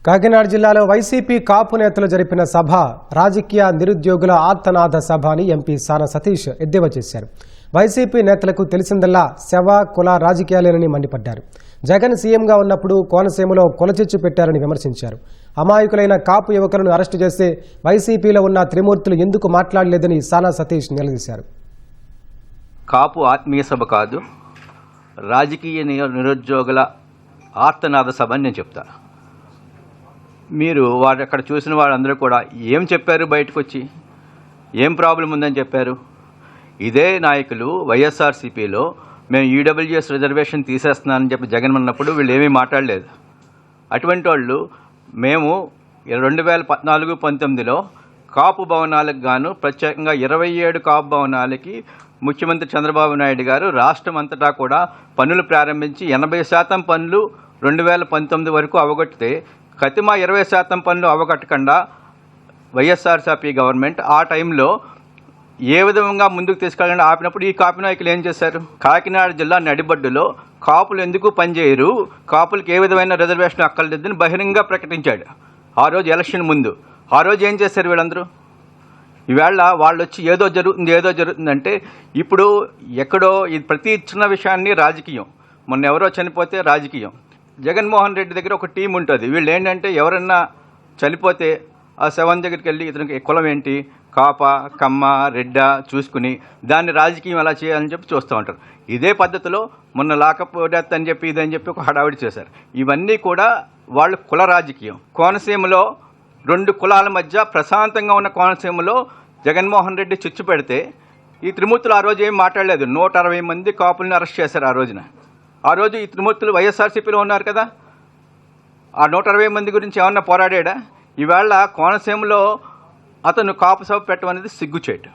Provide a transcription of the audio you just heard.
కాకినాడ జిల్లాలో వైసీపీ కాపు నేతలు జరిపిన సభ రాజకీయ నిరుద్యోగుల ఆర్తనాద సభ అని ఎంపీ సానా సతీష్ ఎద్దేవా చేశారు. వైసీపీ నేతలకు తెలిసిందల్లా శవ కుల రాజకీయాలేనని మండిపడ్డారు. జగన్ సీఎంగా ఉన్నప్పుడు కోనసీమలో కొలచిచ్చు పెట్టారని విమర్శించారు. అమాయకులైన కాపు యువకులను అరెస్టు చేస్తే వైసీపీలో ఉన్న త్రిమూర్తులు ఎందుకు మాట్లాడలేదని సానా సతీష్ నిలదీశారు. కాపు ఆత్మీయ సభ కాదు, రాజకీయ నిరుద్యోగుల ఆర్తనాద సభ అని నేను చెప్తాను. మీరు వారు అక్కడ చూసిన వాళ్ళందరూ కూడా ఏం చెప్పారు, బయటకు వచ్చి ఏం ప్రాబ్లం ఉందని చెప్పారు. ఇదే నాయకులు వైఎస్ఆర్సీపీలో మేము ఈడబ్ల్యూఎస్ రిజర్వేషన్ తీసేస్తున్నానని చెప్పి జగన్ అన్నప్పుడు వీళ్ళు ఏమీ మాట్లాడలేదు. అటువంటి వాళ్ళు మేము 2014-19లో కాపు భవనాలకు గాను ప్రత్యేకంగా 27 కాపు భవనాలకి ముఖ్యమంత్రి చంద్రబాబు నాయుడు గారు రాష్ట్రం అంతటా కూడా పనులు ప్రారంభించి 80% పనులు 2019 వరకు అవగొట్టితే కతిమా 20% పనులు అవగొట్టకుండా వైఎస్ఆర్సీపీ గవర్నమెంట్ ఆ టైంలో ఏ విధంగా ముందుకు తీసుకెళ్ళాలని ఆపినప్పుడు ఈ కాపు నాయకులు ఏం చేశారు? కాకినాడ జిల్లా నడిబడ్డులో కాపులు ఎందుకు పనిచేయరు, కాపులకు ఏ విధమైన రిజర్వేషన్ అక్కర్లేదని బహిరంగంగా ప్రకటించాడు ఆ రోజు ఎలక్షన్ ముందు. ఆ రోజు ఏం చేశారు వీళ్ళందరూ? ఈవేళ వాళ్ళు వచ్చి ఏదో జరుగుతుందంటే ఇప్పుడు ఎక్కడో ఇది ప్రతి చిన్న విషయాన్ని రాజకీయం. మొన్న ఎవరో చనిపోతే రాజకీయం. జగన్మోహన్ రెడ్డి దగ్గర ఒక టీం ఉంటుంది. వీళ్ళు ఏంటంటే ఎవరన్నా చనిపోతే ఆ శవం దగ్గరికి వెళ్ళి ఇతనికి కులం ఏంటి, కాప కమ్మ రెడ్డ చూసుకుని దాన్ని రాజకీయం ఎలా చేయాలని చెప్పి చూస్తూ ఉంటారు. ఇదే పద్ధతిలో మొన్న లాకప్ డెత్ అని చెప్పి ఇదని చెప్పి ఒక హడావిడి చేశారు. ఇవన్నీ కూడా వాళ్ళు కుల రాజకీయం. కోనసీమలో 2 కులాల మధ్య ప్రశాంతంగా ఉన్న కోనసీమలో జగన్మోహన్ రెడ్డి చిచ్చు పెడితే ఈ త్రిమూర్తులు ఆ రోజు ఏం మాట్లాడలేదు. 160 మంది కాపుల్ని అరెస్ట్ చేశారు ఆ రోజున. ఆ రోజు ఈ త్రిమూర్తులు వైఎస్ఆర్సీపీలో ఉన్నారు కదా, ఆ 160 మంది గురించి ఏమన్నా పోరాడా? ఈవేళ కోనసీమలో అతను కాపు సభ పెట్టమనేది సిగ్గుచేటు.